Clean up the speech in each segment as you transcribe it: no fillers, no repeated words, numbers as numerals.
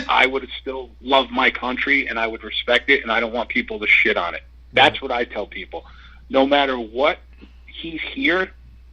I would still love my country and I would respect it, and I don't want people to shit on it. That's what I tell people. No matter what, he's here.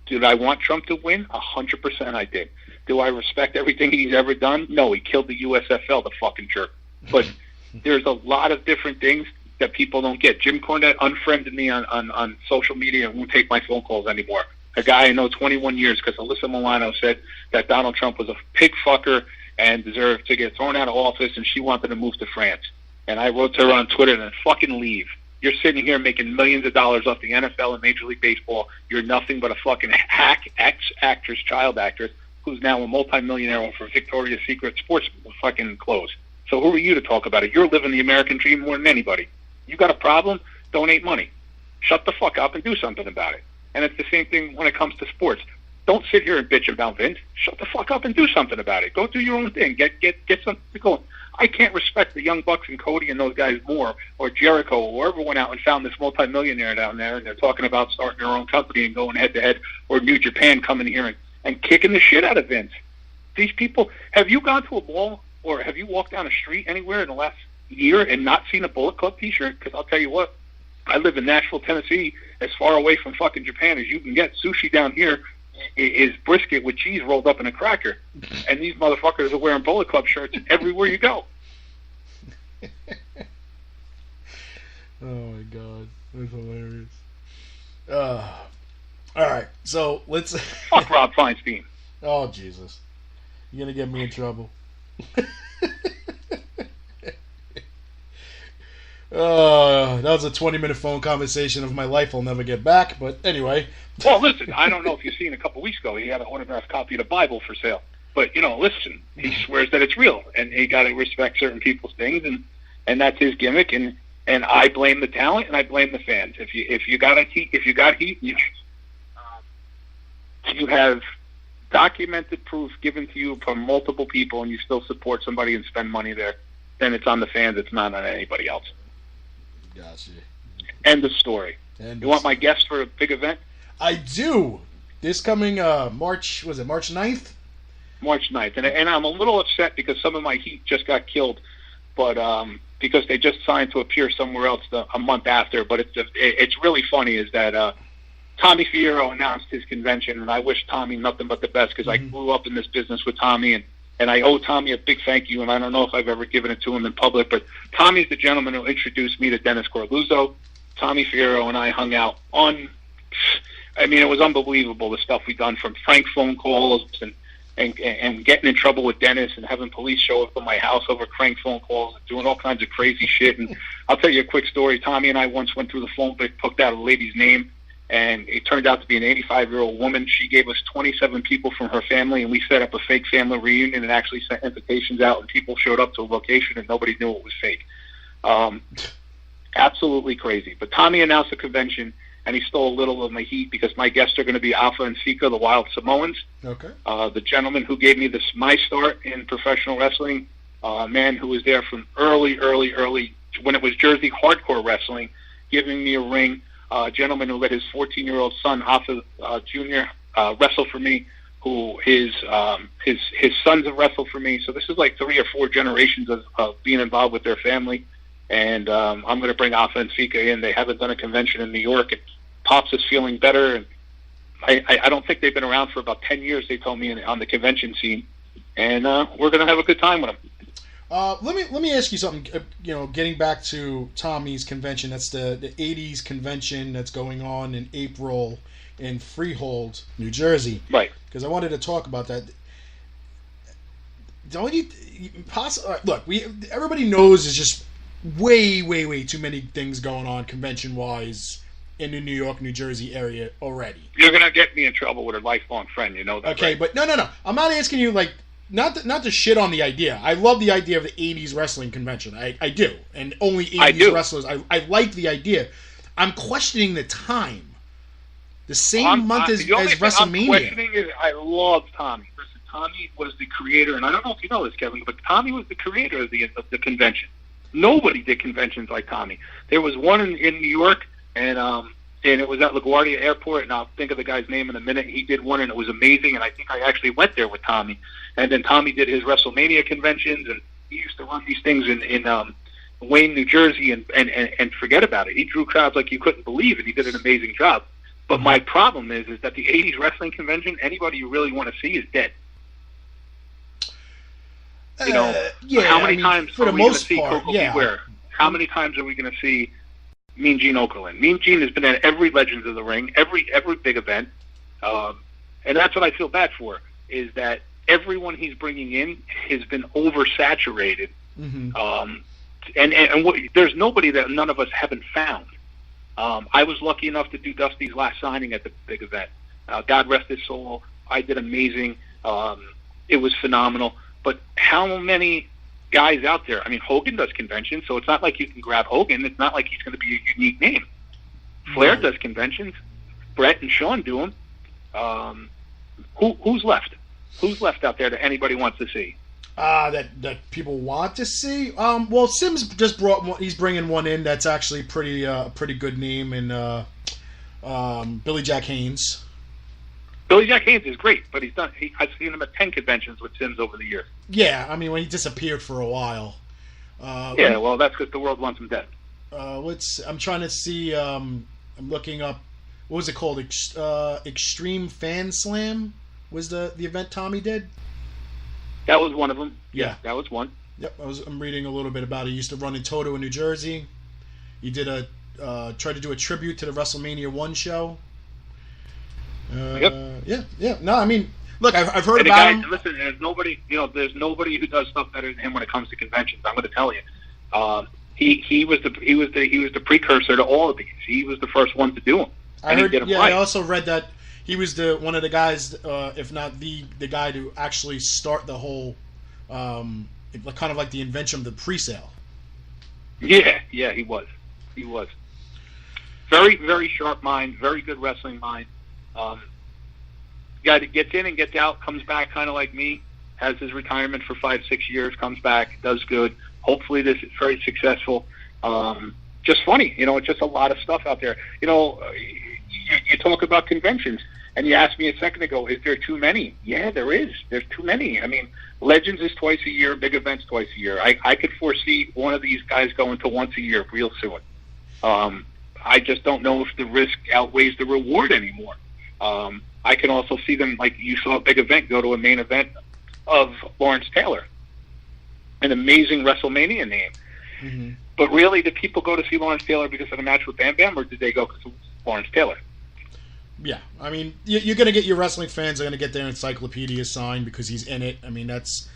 Did I want Trump to win? 100% I did. Do I respect everything he's ever done? No, he killed the USFL, the fucking jerk. But there's a lot of different things that people don't get. Jim Cornette unfriended me on social media and won't take my phone calls anymore. A guy I know 21 years because Alyssa Milano said that Donald Trump was a pig fucker and deserved to get thrown out of office, and she wanted to move to France. And I wrote to her on Twitter, and fucking leave. You're sitting here making millions of dollars off the NFL and Major League Baseball. You're nothing but a fucking hack ex-actress, child actress, who's now a multimillionaire for Victoria's Secret sports fucking clothes. So who are you to talk about it? You're living the American dream more than anybody. You got a problem? Donate money. Shut the fuck up and do something about it. And it's the same thing when it comes to sports. Don't sit here and bitch about Vince. Shut the fuck up and do something about it. Go do your own thing. Get something going. I can't respect the Young Bucks and Cody and those guys more, or Jericho, or whoever went out and found this multimillionaire down there, and they're talking about starting their own company and going head-to-head, or New Japan coming here and kicking the shit out of Vince. These people, have you gone to a mall, or have you walked down a street anywhere in the last year and not seen a Bullet Club t-shirt? Because I'll tell you what, I live in Nashville, Tennessee, as far away from fucking Japan as you can get. Sushi down here is brisket with cheese rolled up in a cracker. And these motherfuckers are wearing Bullet Club shirts everywhere you go. Oh my god, that's hilarious. Alright, so let's... Fuck Rob Feinstein. Oh, Jesus. You're gonna get me in trouble. That was a 20-minute phone conversation of my life I'll never get back, but anyway. Well, listen, I don't know if you've seen a couple weeks ago, he had an autographed copy of the Bible for sale. But, listen, he swears that it's real, and you got to respect certain people's things, and that's his gimmick, and I blame the talent, and I blame the fans. If you got heat, you have documented proof given to you from multiple people, and you still support somebody and spend money there, then it's on the fans, it's not on anybody else. Gotcha. End of story. You want my guest for a big event? I do. This coming March 9th? March 9th. And I'm a little upset because some of my heat just got killed, but because they just signed to appear somewhere else a month after. But it's really funny is that Tommy Fierro announced his convention, and I wish Tommy nothing but the best because I grew up in this business with Tommy, and I owe Tommy a big thank you, and I don't know if I've ever given it to him in public, but Tommy's the gentleman who introduced me to Dennis Corluzzo. Tommy Fierro and I hung out it was unbelievable, the stuff we done, from prank phone calls and getting in trouble with Dennis and having police show up at my house over crank phone calls and doing all kinds of crazy shit. And I'll tell you a quick story. Tommy and I once went through the phone book, took out a lady's name, and it turned out to be an 85-year-old woman. She gave us 27 people from her family, and we set up a fake family reunion and actually sent invitations out, and people showed up to a location and nobody knew it was fake. Absolutely crazy. But Tommy announced a convention, and he stole a little of my heat because my guests are going to be Alpha and Sika, the Wild Samoans. Okay. The gentleman who gave me my start in professional wrestling, a man who was there from early, when it was Jersey hardcore wrestling, giving me a ring. A gentleman who let his 14-year-old son, Alpha Jr., wrestle for me, who his sons have wrestled for me. So this is like 3 or 4 generations of being involved with their family. And I'm going to bring Alpha and Sika in. They haven't done a convention in New York. And Pops is feeling better. And I don't think they've been around for about 10 years, they told me, on the convention scene. And we're going to have a good time with them. Let me ask you something. Getting back to Tommy's convention, that's the 80s convention that's going on in April in Freehold, New Jersey. Right. Because I wanted to talk about that. Don't you look? Everybody knows there's just way too many things going on convention-wise in the New York, New Jersey area already. You're gonna get me in trouble with a lifelong friend. You know that. Okay, right? But no. I'm not asking you not to shit on the idea. I love the idea of the 80s wrestling convention. I do. And only 80s wrestlers. I like the idea. I'm questioning the time. The same month as WrestleMania. I'm questioning is I love Tommy. Listen, Tommy was the creator, and I don't know if you know this, Kevin, but Tommy was the creator of the convention. Nobody did conventions like Tommy. There was one in New York, and and it was at LaGuardia Airport, and I'll think of the guy's name in a minute. He did one, and it was amazing, and I think I actually went there with Tommy. And then Tommy did his Wrestlemania conventions, and he used to run these things in Wayne, New Jersey, and forget about it. He drew crowds like you couldn't believe, and he did an amazing job. But my problem is that the 80s wrestling convention, anybody you really want to see is dead. You know, how many times are we going to see Coco Beware? How many times are we going to see Mean Gene Okerlund? Mean Gene has been at every Legends of the Ring, every big event, and that's what I feel bad for, is that everyone he's bringing in has been oversaturated. There's nobody that none of us haven't found. I was lucky enough to do Dusty's last signing at the big event. God rest his soul. I did amazing. It was phenomenal. But how many guys out there? I mean, Hogan does conventions, so it's not like you can grab Hogan. It's not like he's going to be a unique name. Flair does conventions. Brett and Sean do them. Who's left? Who's left out there that anybody wants to see? That people want to see. Well, Sims just brought one. He's bringing one in that's actually pretty good name, and Billy Jack Haynes. Billy Jack Haynes is great, but I've seen him at 10 conventions with Sims over the years. Yeah, I mean when he disappeared for a while. Yeah, well, that's because the world wants him dead. I'm trying to see. I'm looking up. What was it called? Extreme Fan Slam was the event Tommy did. That was one of them. Yeah, that was one. Yep, I'm reading a little bit about it. He used to run in Toto in New Jersey. He did tried to do a tribute to the WrestleMania 1 show. Yeah. No, I mean, look, I've heard about him. Listen, there's nobody who does stuff better than him when it comes to conventions. I'm going to tell you. He was the precursor to all of these. He was the first one to do them. I heard. Yeah, right. I also read that he was one of the guys, if not the guy, to actually start the whole, kind of like the invention of the pre-sale. Yeah, he was. Very, very sharp mind, very good wrestling mind. Guy that gets in and gets out, comes back kind of like me, has his retirement for 5-6 years, comes back, does good. Hopefully this is very successful. Just funny, it's just a lot of stuff out there. You talk about conventions, and you asked me a second ago, is there too many? Yeah, there is. There's too many. I mean, Legends is twice a year, big events twice a year. I could foresee one of these guys going to once a year real soon. I just don't know if the risk outweighs the reward anymore. I can also see them, like you saw a big event, go to a main event of Lawrence Taylor, an amazing WrestleMania name. Mm-hmm. But really, did people go to see Lawrence Taylor because of the match with Bam Bam, or did they go because of Lawrence Taylor? Yeah, I mean, you're going to get your wrestling fans are going to get their encyclopedia signed because he's in it. I mean, that's,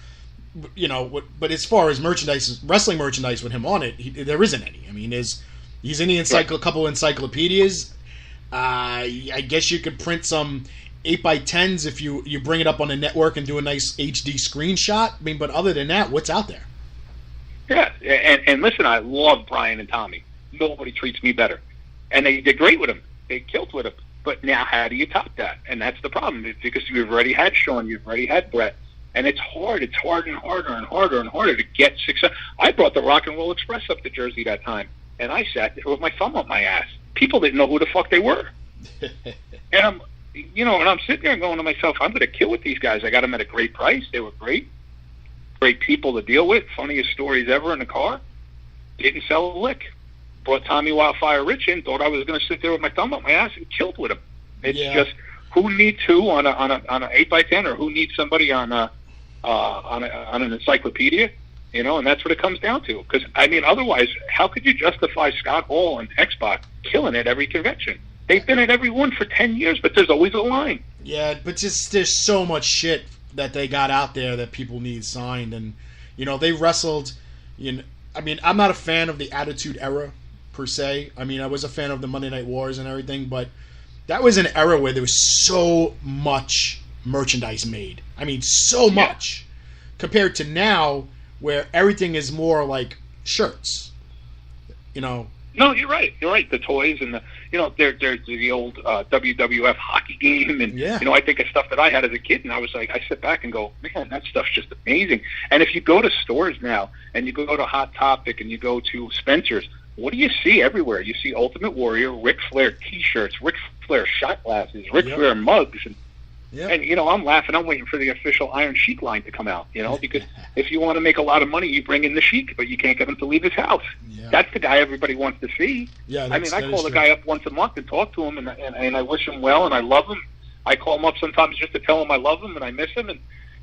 but as far as merchandise, wrestling merchandise with him on it, there isn't any. I mean, he's in the couple encyclopedias. I guess you could print some 8x10s if you bring it up on the network and do a nice HD screenshot. I mean, but other than that, what's out there? Yeah, and listen, I love Brian and Tommy. Nobody treats me better. And they did great with him. They killed with him. But now how do you top that? And that's the problem. It's because you've already had Sean, you've already had Brett. And it's hard. It's harder and harder and harder and harder to get success. I brought the Rock and Roll Express up to Jersey that time, and I sat there with my thumb up my ass. People didn't know who the fuck they were. And I'm sitting there going to myself, I'm going to kill with these guys. I got them at a great price. They were great. Great people to deal with. Funniest stories ever in the car. Didn't sell a lick. Brought Tommy Wildfire Rich in. Thought I was going to sit there with my thumb up my ass and killed with him. It's just who needs who on an 8x10, or who needs somebody on an encyclopedia, and that's what it comes down to. Because I mean, otherwise, how could you justify Scott Hall and X-Pac killing at every convention? They've been at every one for 10 years, but there's always a line. Yeah, but just there's so much shit that they got out there that people need signed, and they wrestled. I mean, I'm not a fan of the Attitude Era per se. I mean, I was a fan of the Monday Night Wars and everything, but that was an era where there was so much merchandise made. I mean, so much compared to now, where everything is more like shirts. No, you're right. You're right. The toys and there's the old WWF hockey game, and I think of stuff that I had as a kid, and I was like, I sit back and go, man, that stuff's just amazing. And if you go to stores now, and you go to Hot Topic, and you go to Spencer's, what do you see everywhere? You see Ultimate Warrior, Ric Flair T-shirts, Ric Flair shot glasses, Ric Flair mugs, and you know, I'm laughing. I'm waiting for the official Iron Sheik line to come out. You know, because if you want to make a lot of money, you bring in the Sheik, but you can't get him to leave his house. Yeah. That's the guy everybody wants to see. Yeah, I mean, I call the guy up once a month and talk to him, and I wish him well, and I love him. I call him up sometimes just to tell him I love him and I miss him, and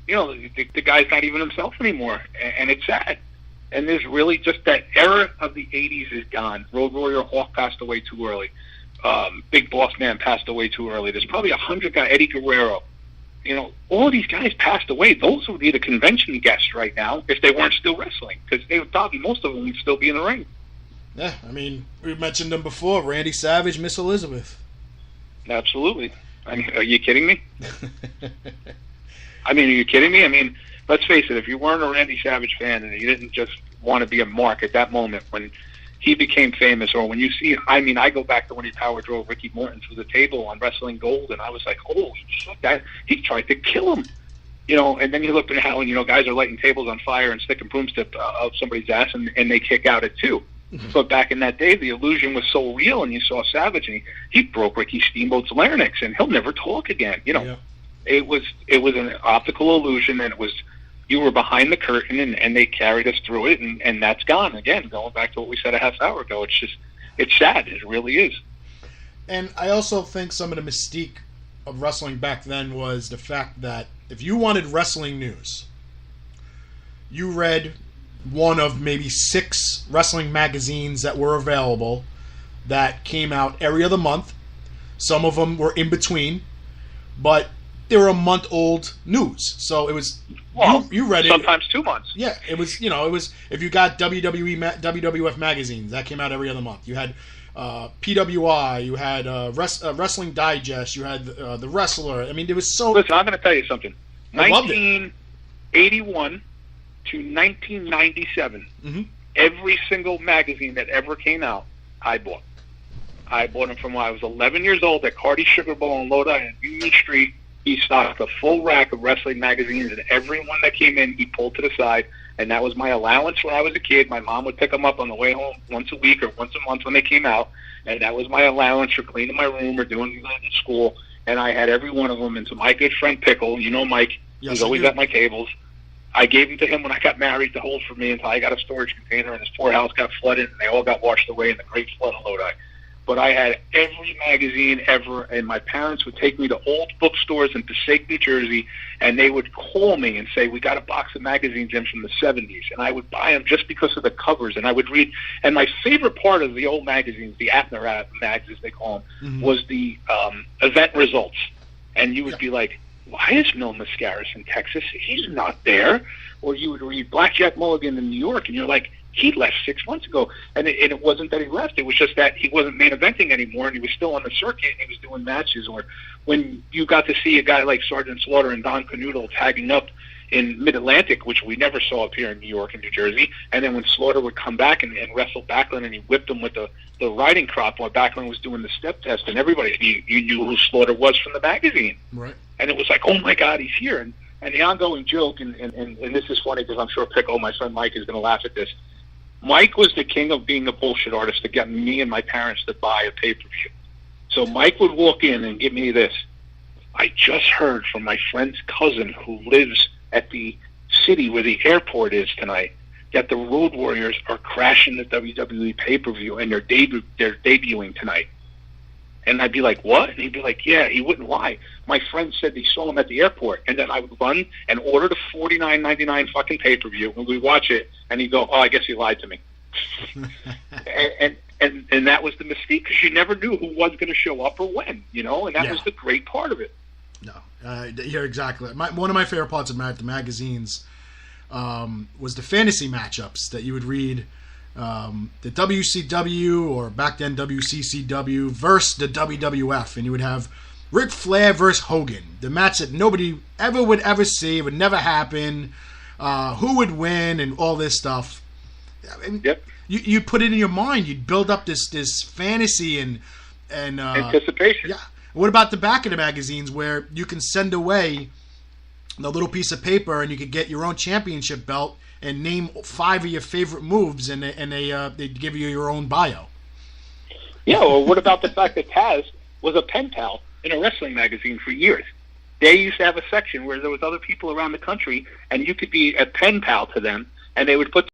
you know, the guy's not even himself anymore, and it's sad. And there's really just that era of the 80s is gone. Road Warrior Hawk passed away too early. Big Boss Man passed away too early. There's probably 100 guys. Eddie Guerrero. You know, all of these guys passed away. Those would be the convention guests right now if they weren't still wrestling, because they would probably, most of them would still be in the ring. Yeah, I mean, we mentioned them before. Randy Savage, Miss Elizabeth. Absolutely. I mean, are you kidding me? I mean, let's face it, if you weren't a Randy Savage fan and you didn't just want to be a mark at that moment when he became famous, or when you see, I mean, I go back to when he power drove Ricky Morton through the table on Wrestling Gold, and I was like, holy shit, that he tried to kill him. You know, and then you look at how, you know, guys are lighting tables on fire and sticking broomstick up somebody's ass, and they kick out at 2. Mm-hmm. But back in that day, the illusion was so real, and you saw Savage, and he broke Ricky Steamboat's larynx, and he'll never talk again. You know, it was an optical illusion, and it was, you were behind the curtain, and they carried us through it, and that's gone. Again, going back to what we said a half hour ago, it's sad. It really is. And I also think some of the mystique of wrestling back then was the fact that if you wanted wrestling news, you read one of maybe 6 wrestling magazines that were available that came out every other month. Some of them were in between, but they were a month old news. So it was, you read it. Sometimes 2 months. Yeah, it was, you know, it was, if you got WWF magazines, that came out every other month. You had PWI, you had Wrestling Digest, you had The Wrestler. I mean, there was so... Listen, I'm going to tell you something. 1981 to 1997, every single magazine that ever came out, I bought. I bought them from when I was 11 years old at Cardi Sugar Bowl in Lodi and Union Street. He stocked a full rack of wrestling magazines, and every one that came in, he pulled to the side, and that was my allowance when I was a kid. My mom would pick them up on the way home once a week or once a month when they came out, and that was my allowance for cleaning my room or doing things at school, and I had every one of them. And to my good friend Pickle, you know Mike, he's always at my tables, I gave them to him when I got married to hold for me until I got a storage container, and his poor house got flooded, and they all got washed away in the Great Flood of Lodi. But I had every magazine ever, and my parents would take me to old bookstores in Passaic, New Jersey, and they would call me and say, we got a box of magazines in from the 70s, and I would buy them just because of the covers, and I would read. And my favorite part of the old magazines, the Abner mags, as they call them, was the event results. And you would be like, why is Mil Mascaris in Texas? He's not there. Or you would read Blackjack Mulligan in New York, and you're like, he left 6 months ago. And it wasn't that he left. It was just that he wasn't main eventing anymore, and he was still on the circuit, and he was doing matches. Or when you got to see a guy like Sergeant Slaughter and Don Canoodle tagging up in Mid-Atlantic, which we never saw up here in New York and New Jersey, and then when Slaughter would come back and wrestle Backlund, and he whipped him with the riding crop while Backlund was doing the step test, and everybody, you knew who Slaughter was from the magazine. Right. And it was like, oh, my God, he's here. And the ongoing joke, and this is funny because I'm sure Pickle, my son Mike, is going to laugh at this. Mike was the king of being a bullshit artist to get me and my parents to buy a pay-per-view. So Mike would walk in and give me this. I just heard from my friend's cousin who lives at the city where the airport is tonight that the Road Warriors are crashing the WWE pay-per-view and they're debuting tonight. And I'd be like, what? And he'd be like, yeah, he wouldn't lie. My friend said he saw him at the airport. And then I would run and order the $49.99 fucking pay-per-view, and we'd watch it, and he'd go, oh, I guess he lied to me. and that was the mystique, because you never knew who was going to show up or when, you know, and that was the great part of it. No, you're exactly. One of my favorite parts of the magazines was the fantasy matchups that you would read. The WCW, or back then WCCW, versus the WWF, and you would have Ric Flair versus Hogan, the match that nobody would ever see, would never happen, who would win, and all this stuff. I mean, you put it in your mind, you'd build up this fantasy and anticipation. Yeah. What about the back of the magazines where you can send away the little piece of paper and you could get your own championship belt and name 5 of your favorite moves, and they'd give you your own bio. Yeah, well, what about the fact that Taz was a pen pal in a wrestling magazine for years? They used to have a section where there was other people around the country, and you could be a pen pal to them, and they would put